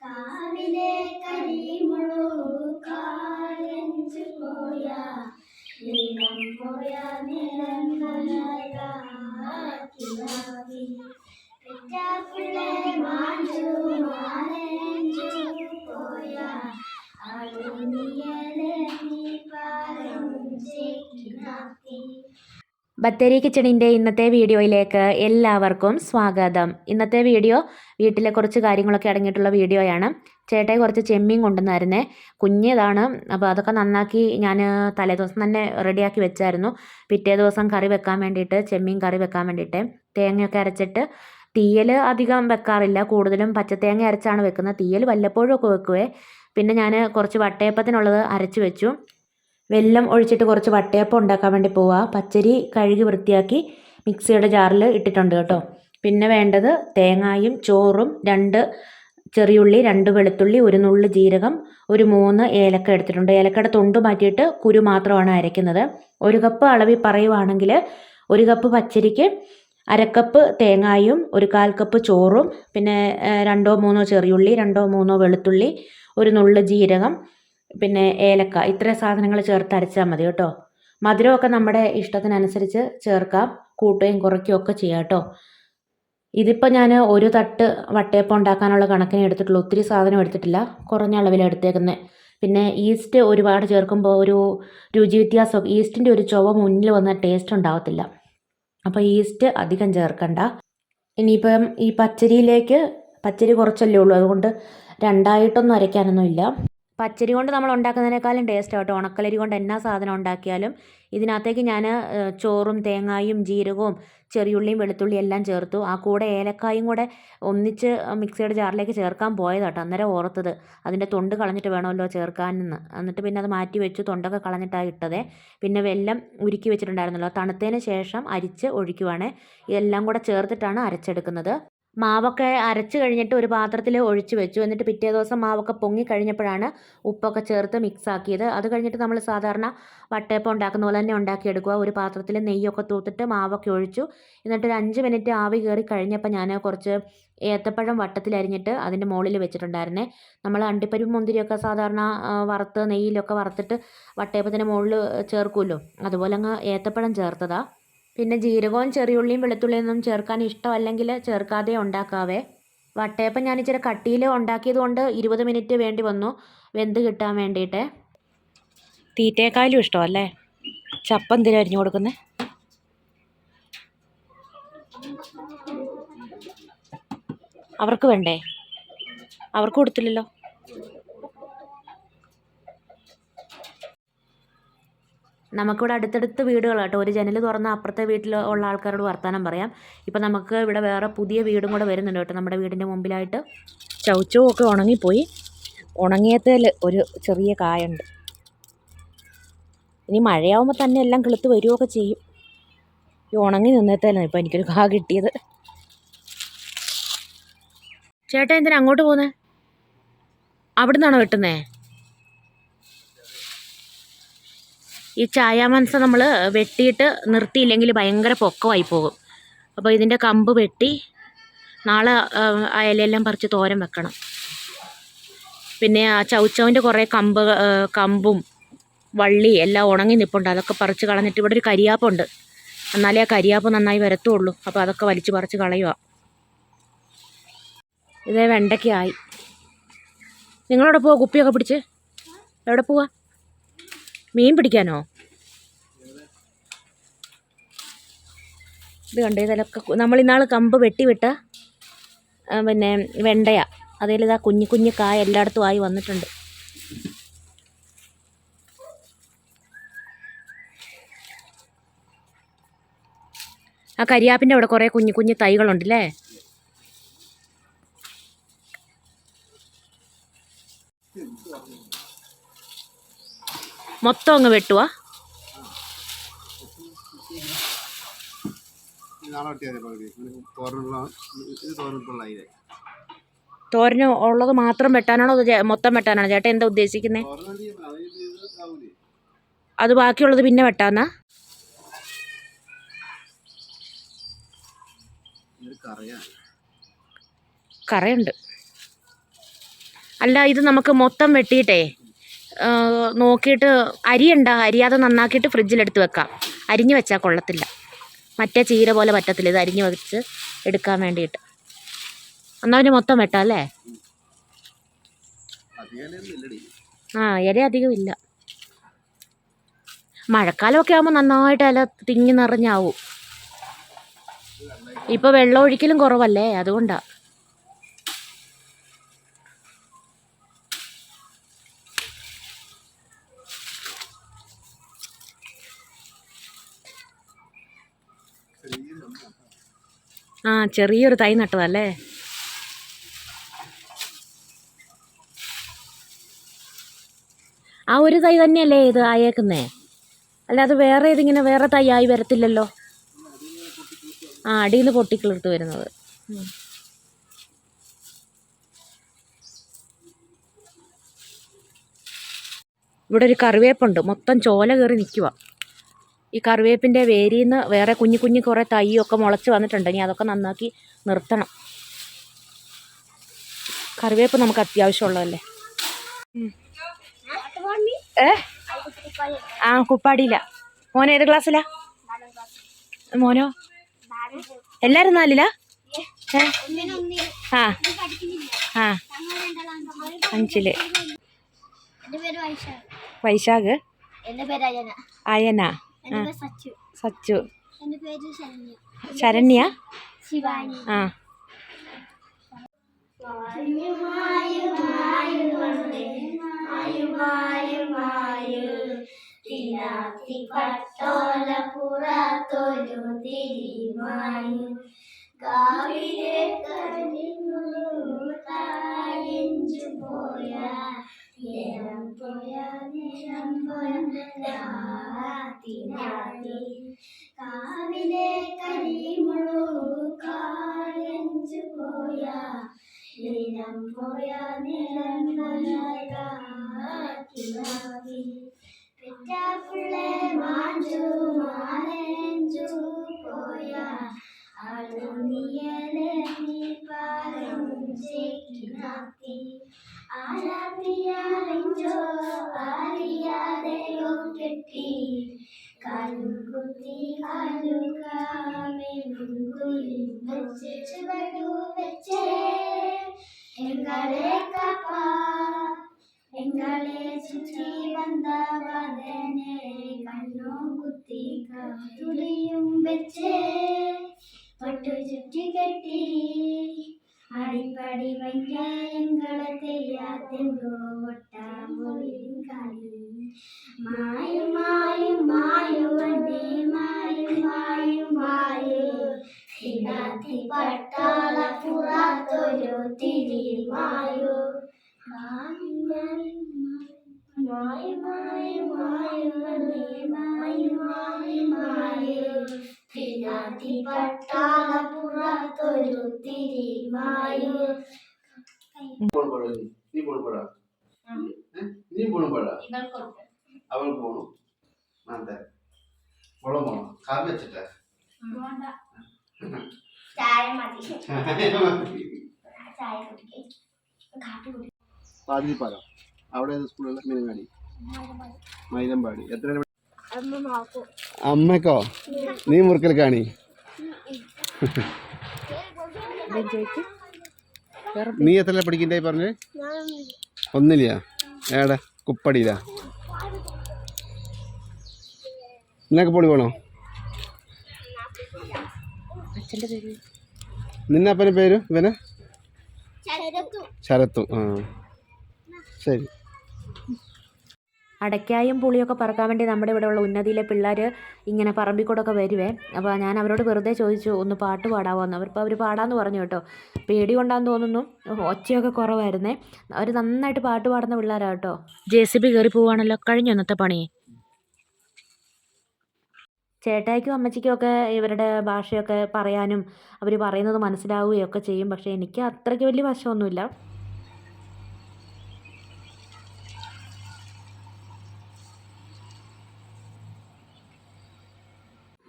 കാവിലെ കരിമുളു കാലഞ്ചു പോയ നീളം പോയ നിലം പിറ്റാപ്പിള്ളെ മാഞ്ചു മാലഞ്ചു പോയ അടിനിയലെ നീ പാലഞ്ചേക്കിനാക്കി. ബത്തേരി കിച്ചണിൻ്റെ ഇന്നത്തെ വീഡിയോയിലേക്ക് എല്ലാവർക്കും സ്വാഗതം. ഇന്നത്തെ വീഡിയോ വീട്ടിലെ കുറച്ച് കാര്യങ്ങളൊക്കെ അടങ്ങിയിട്ടുള്ള വീഡിയോയാണ്. ചേട്ടായി കുറച്ച് ചെമ്മീൻ കൊണ്ടുവന്നായിരുന്നേ, കുഞ്ഞതാണ്. അപ്പോൾ അതൊക്കെ നന്നാക്കി ഞാൻ തലേദിവസം തന്നെ റെഡിയാക്കി വെച്ചായിരുന്നു. പിറ്റേ ദിവസം കറി വെക്കാൻ വേണ്ടിയിട്ട്, ചെമ്മീൻ കറി വെക്കാൻ വേണ്ടിയിട്ട് തേങ്ങയൊക്കെ അരച്ചിട്ട്, തീയൽ അധികം വെക്കാറില്ല, കൂടുതലും പച്ചത്തേങ്ങ അരച്ചാണ് വെക്കുന്നത്. തീയൽ വല്ലപ്പോഴും ഒക്കെ വെക്കുവേ. പിന്നെ ഞാൻ കുറച്ച് വട്ടയപ്പത്തിനുള്ളത് അരച്ച് വെച്ചു. വെല്ലം ഒഴിച്ചിട്ട് കുറച്ച് വട്ടയപ്പം ഉണ്ടാക്കാൻ വേണ്ടി പോവുക. പച്ചരി കഴുകി വൃത്തിയാക്കി മിക്സിയുടെ ജാറിൽ ഇട്ടിട്ടുണ്ട് കേട്ടോ. പിന്നെ വേണ്ടത് തേങ്ങായും ചോറും, 2 ചെറിയുള്ളി, 2 വെളുത്തുള്ളി, 1 നുള്ള് ജീരകം, ഒരു 3 ഏലക്ക എടുത്തിട്ടുണ്ട്. ഏലക്കയുടെ തൊണ്ട് മാറ്റിയിട്ട് കുരു മാത്രമാണ് അരയ്ക്കുന്നത്. 1 കപ്പ് അളവിൽ പറയുവാണെങ്കിൽ 1 കപ്പ് പച്ചരിക്ക് 1/2 കപ്പ് തേങ്ങായും 1/4 കപ്പ് ചോറും, പിന്നെ 2 3 ചെറിയുള്ളി, 2 3 വെളുത്തുള്ളി, 1 നുള്ള് ജീരകം, പിന്നെ ഏലക്ക, ഇത്രയും സാധനങ്ങൾ ചേർത്ത് അരച്ചാൽ മതി കേട്ടോ. മധുരമൊക്കെ നമ്മുടെ ഇഷ്ടത്തിനനുസരിച്ച് ചേർക്കാം, കൂട്ടുകയും കുറയ്ക്കുകയും ഒക്കെ ചെയ്യാം കേട്ടോ. ഇതിപ്പോൾ ഞാൻ 1 തട്ട് വട്ടയപ്പം ഉണ്ടാക്കാനുള്ള കണക്കിനെ എടുത്തിട്ടുള്ളൂ, ഒത്തിരി സാധനം എടുത്തിട്ടില്ല, കുറഞ്ഞ അളവിലാണ് എടുത്തേക്കുന്നത്. പിന്നെ ഈസ്റ്റ് ഒരുപാട് ചേർക്കുമ്പോൾ ഒരു രുചി വ്യത്യാസം, ഈസ്റ്റിൻ്റെ ഒരു ചുവ മുന്നിൽ വന്ന ടേസ്റ്റ് ഉണ്ടാകത്തില്ല. അപ്പോൾ ഈസ്റ്റ് അധികം ചേർക്കണ്ട. ഇനിയിപ്പം ഈ പച്ചരിയിലേക്ക്, പച്ചരി കുറച്ചല്ലേ ഉള്ളൂ, അതുകൊണ്ട് 2ആയിട്ടൊന്നും അരയ്ക്കാനൊന്നും ഇല്ല. പച്ചരി കൊണ്ട് നമ്മൾ ഉണ്ടാക്കുന്നതിനേക്കാളും ടേസ്റ്റ് ആട്ടോ ഉണക്കലരി കൊണ്ട് എന്നാ സാധനം ഉണ്ടാക്കിയാലും. ഇതിനകത്തേക്ക് ഞാൻ ചോറും തേങ്ങായും ജീരകവും ചെറിയുള്ളിയും വെളുത്തുള്ളിയും എല്ലാം ചേർത്തു. ആ കൂടെ ഏലക്കായും കൂടെ ഒന്നിച്ച് മിക്സിയുടെ ജാറിലേക്ക് ചേർക്കാൻ പോയതാട്ടോ. അന്നേരം ഓർത്തത് അതിൻ്റെ തൊണ്ട് കളഞ്ഞിട്ട് വേണമല്ലോ ചേർക്കാനെന്ന്. എന്നിട്ട് പിന്നെ അത് മാറ്റി വെച്ചു, തൊണ്ടൊക്കെ കളഞ്ഞിട്ടാണ് ഇട്ടതേ. പിന്നെ വെല്ലം ഉരുക്കി വെച്ചിട്ടുണ്ടായിരുന്നല്ലോ, തണുത്തതിന് ശേഷം അരിച്ച് ഒഴിക്കുവാണേ. ഇതെല്ലാം കൂടെ ചേർത്തിട്ടാണ് അരച്ചെടുക്കുന്നത്. മാവൊക്കെ അരച്ച് കഴിഞ്ഞിട്ട് ഒരു പാത്രത്തിൽ ഒഴിച്ച് വെച്ചു. എന്നിട്ട് പിറ്റേ ദിവസം മാവൊക്കെ പൊങ്ങി കഴിഞ്ഞപ്പോഴാണ് ഉപ്പൊക്കെ ചേർത്ത് മിക്സ് ആക്കിയത്. അത് കഴിഞ്ഞിട്ട് നമ്മൾ സാധാരണ വട്ടയപ്പം ഉണ്ടാക്കുന്ന പോലെ തന്നെ ഉണ്ടാക്കിയെടുക്കുക. ഒരു പാത്രത്തിൽ നെയ്യൊക്കെ തൂത്തിട്ട് മാവൊക്കെ ഒഴിച്ചു. എന്നിട്ട് ഒരു 5 മിനിറ്റ് ആവി കയറി കഴിഞ്ഞപ്പോൾ ഞാൻ കുറച്ച് ഏത്തപ്പഴം വട്ടത്തിലരിഞ്ഞിട്ട് അതിൻ്റെ മുകളിൽ വെച്ചിട്ടുണ്ടായിരുന്നേ. നമ്മൾ അണ്ടിപ്പരിപ്പ് മുന്തിരിയൊക്കെ സാധാരണ വറുത്ത് നെയ്യിലൊക്കെ വറുത്തിട്ട് വട്ടയപ്പത്തിൻ്റെ മുകളിൽ ചേർക്കുമല്ലോ, അതുപോലെ അങ്ങ് ഏത്തപ്പഴം ചേർത്തതാണ്. പിന്നെ ജീരകവും ചെറിയുള്ളിയും വെളുത്തുള്ളിയൊന്നും ചേർക്കാൻ ഇഷ്ടമല്ലെങ്കിൽ ചേർക്കാതെ ഉണ്ടാക്കാവേ. വട്ടയപ്പം ഞാൻ ഇച്ചിരി കട്ടിയിൽ ഉണ്ടാക്കിയത് കൊണ്ട് 20 മിനിറ്റ് വേണ്ടി വന്നു വെന്ത് കിട്ടാൻ വേണ്ടിയിട്ട്. തീറ്റയെക്കാളും ഇഷ്ടമല്ലേ ചപ്പം എന്തിനും അരിഞ്ഞു കൊടുക്കുന്നത്. അവർക്ക് വേണ്ടേ? അവർക്ക് കൊടുത്തില്ലല്ലോ. നമുക്കിവിടെ അടുത്തടുത്ത് വീടുകളാട്ടോ. ഒരു ജനൽ തുറന്ന അപ്പുറത്തെ വീട്ടിൽ ഉള്ള ആൾക്കാരോട് വർത്തമാനം പറയാം. ഇപ്പം നമുക്ക് ഇവിടെ വേറെ പുതിയ വീടും കൂടെ വരുന്നുണ്ട് കേട്ടോ നമ്മുടെ വീടിൻ്റെ മുമ്പിലായിട്ട്. ചൗച്ചവും ഉണങ്ങിപ്പോയി. ഉണങ്ങിയത്തേൽ ഒരു ചെറിയ കായുണ്ട്. ഇനി മഴയാവുമ്പോൾ തന്നെ എല്ലാം കിളുത്ത് വരികയൊക്കെ ചെയ്യും. ഈ ഉണങ്ങി നിന്നത്തേലാണ് ഇപ്പം എനിക്കൊരു കാ കിട്ടിയത്. ചേട്ടാ എന്തിനാ അങ്ങോട്ട് പോകുന്നത്? അവിടെ നിന്നാണോ വെട്ടുന്നേ? ഈ ചായാമനസ നമ്മൾ വെട്ടിയിട്ട് നിർത്തിയില്ലെങ്കിൽ ഭയങ്കര പൊക്കമായി പോകും. അപ്പോൾ ഇതിൻ്റെ കമ്പ് വെട്ടി നാളെ ആ ഇലയെല്ലാം പറിച്ച് തോരൻ വെക്കണം. പിന്നെ ആ ചൗച്ചവിൻ്റെ കുറേ കമ്പും വള്ളി എല്ലാം ഉണങ്ങി നിൽപ്പുണ്ട്. അതൊക്കെ പറിച്ച് കളഞ്ഞിട്ട് ഇവിടെ ഒരു കരിയാപ്പുണ്ട്, എന്നാലേ ആ കരിയാപ്പ് നന്നായി വരത്തുള്ളൂ. അപ്പോൾ അതൊക്കെ വലിച്ച് പറിച്ച് കളയുക. ഇതേ വെണ്ടയ്ക്കായി. നിങ്ങളവിടെ പോവാ കുപ്പിയൊക്കെ പിടിച്ച്? എവിടെ പോവാ? മീൻ പിടിക്കാനോ? ഇത് കണ്ടേ, ഇതിലൊക്കെ നമ്മളിന്നാൾ കമ്പ് വെട്ടിവിട്ട പിന്നെ വെണ്ടയാ. അതിലിതാ കുഞ്ഞു കുഞ്ഞു കായ എല്ലായിടത്തും ആയി വന്നിട്ടുണ്ട്. ആ കരിയാപ്പിൻ്റെ അവിടെ കുറേ കുഞ്ഞു കുഞ്ഞു തൈകളുണ്ടല്ലേ. മൊത്തം അങ്ങ് വെട്ടുവാ? തോരന് ഉള്ളത് മാത്രം വെട്ടാനാണോ മൊത്തം വെട്ടാനാണോ ചേട്ടാ എന്താ ഉദ്ദേശിക്കുന്നത്? അത് ബാക്കിയുള്ളത് പിന്നെ വെട്ടാന്നാ? കറയുണ്ട്. അല്ല, ഇത് നമുക്ക് മൊത്തം വെട്ടിയിട്ടേ നോക്കിയിട്ട് അരിയാതെ നന്നാക്കിയിട്ട് ഫ്രിഡ്ജിലെടുത്ത് വെക്കാം. അരിഞ്ഞ് വെച്ചാൽ കൊള്ളത്തില്ല, മറ്റേ ചീര പോലെ പറ്റത്തില്ല. ഇത് അരിഞ്ഞ് വെച്ച് എടുക്കാൻ വേണ്ടിയിട്ട്. എന്നാൽ പിന്നെ മൊത്തം വെട്ടാം അല്ലേ? ഇല അധികം ഇല്ല. മഴക്കാലമൊക്കെ ആകുമ്പോൾ നന്നായിട്ട് ഇല തിങ്ങി നിറഞ്ഞാവും. ഇപ്പോൾ വെള്ളം ഒഴിക്കലും കുറവല്ലേ, അതുകൊണ്ടാണ്. ചെറിയൊരു തൈ നട്ടതല്ലേ? ആ ഒരു തൈ തന്നെയല്ലേ ഇത് ആയേക്കുന്നേ? അല്ലാതെ വേറെ ഇതിങ്ങനെ വേറെ തൈ ആയി വരത്തില്ലല്ലോ. അടിയിൽ നിന്ന് പൊട്ടിക്കിളിർത്ത് വരുന്നത്. ഇവിടെ ഒരു കറിവേപ്പുണ്ട്, മൊത്തം ചോല കയറി നിൽക്കുക. ഈ കറിവേപ്പിൻ്റെ വേരിൽ നിന്ന് വേറെ കുഞ്ഞു കുഞ്ഞു കുറേ തൈയൊക്കെ മുളച്ച് വന്നിട്ടുണ്ട്. ഇനി അതൊക്കെ നന്നാക്കി നിർത്തണം. കറിവേപ്പ് നമുക്ക് അത്യാവശ്യമുള്ളതല്ലേ. കുപ്പാടിയില്ല. മോനോ ഏത് ക്ലാസ്സിലാ? മോനോ? എല്ലാവരും 4ലാ? 5ല്. വൈശാഖ്. അയന. സച്ചു. ശരണ്യ. പാതിരിപ്പാലം അവിടെ സ്കൂളിൽ മീനങ്ങാടി മൈലമ്പാടി. എത്ര അമ്മക്കോ? നീ മുറുക്കൽ കാണി. നീ എത്ര പഠിക്കണ്ടേ പറഞ്ഞ്? 1ലെയാ? ഏടാ കുപ്പടിയിലാ? നിനക്ക് പൊളി പോണോ? നിന്നപ്പൻ്റെ പേര് ഇവനെ? ശരത്തു. ശരി. അടയ്ക്കായും പുളിയൊക്കെ പറക്കാൻ വേണ്ടി നമ്മുടെ ഇവിടെയുള്ള ഉന്നതിയിലെ പിള്ളേർ ഇങ്ങനെ പറമ്പിക്കൂടൊക്കെ വരുവേ. അപ്പോൾ ഞാൻ അവരോട് വെറുതെ ചോദിച്ചു, ഒന്ന് പാട്ട് പാടാമോ എന്ന്. അവർ പാടാമെന്ന് പറഞ്ഞു കേട്ടോ. പേടി കൊണ്ടാന്ന് തോന്നുന്നു, ഒച്ചയൊക്കെ കുറവായിരുന്നേ. അവർ നന്നായിട്ട് പാട്ട് പാടുന്ന പിള്ളേരാണ് കേട്ടോ. JCB കയറി പോവുകയാണല്ലോ. കഴിഞ്ഞു ഇന്നത്തെ പണി. ചേട്ടായിക്കും അമ്മച്ചിക്കും ഒക്കെ ഇവരുടെ ഭാഷയൊക്കെ പറയാനും അവർ പറയുന്നത് മനസ്സിലാവുകയൊക്കെ ചെയ്യും. പക്ഷേ എനിക്ക് അത്രയ്ക്ക് വലിയ വശമൊന്നുമില്ല.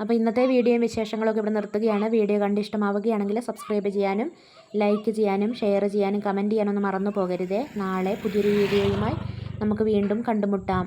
അപ്പോൾ ഇന്നത്തെ വീഡിയോയും വിശേഷങ്ങളൊക്കെ ഇവിടെ നിർത്തുകയാണ്. വീഡിയോ കണ്ട് ഇഷ്ടമാവുകയാണെങ്കിൽ സബ്സ്ക്രൈബ് ചെയ്യാനും ലൈക്ക് ചെയ്യാനും ഷെയർ ചെയ്യാനും കമൻറ്റ് ചെയ്യാനൊന്നും മറന്നു പോകരുതേ. നാളെ പുതിയൊരു വീഡിയോയുമായി നമുക്ക് വീണ്ടും കണ്ടുമുട്ടാം.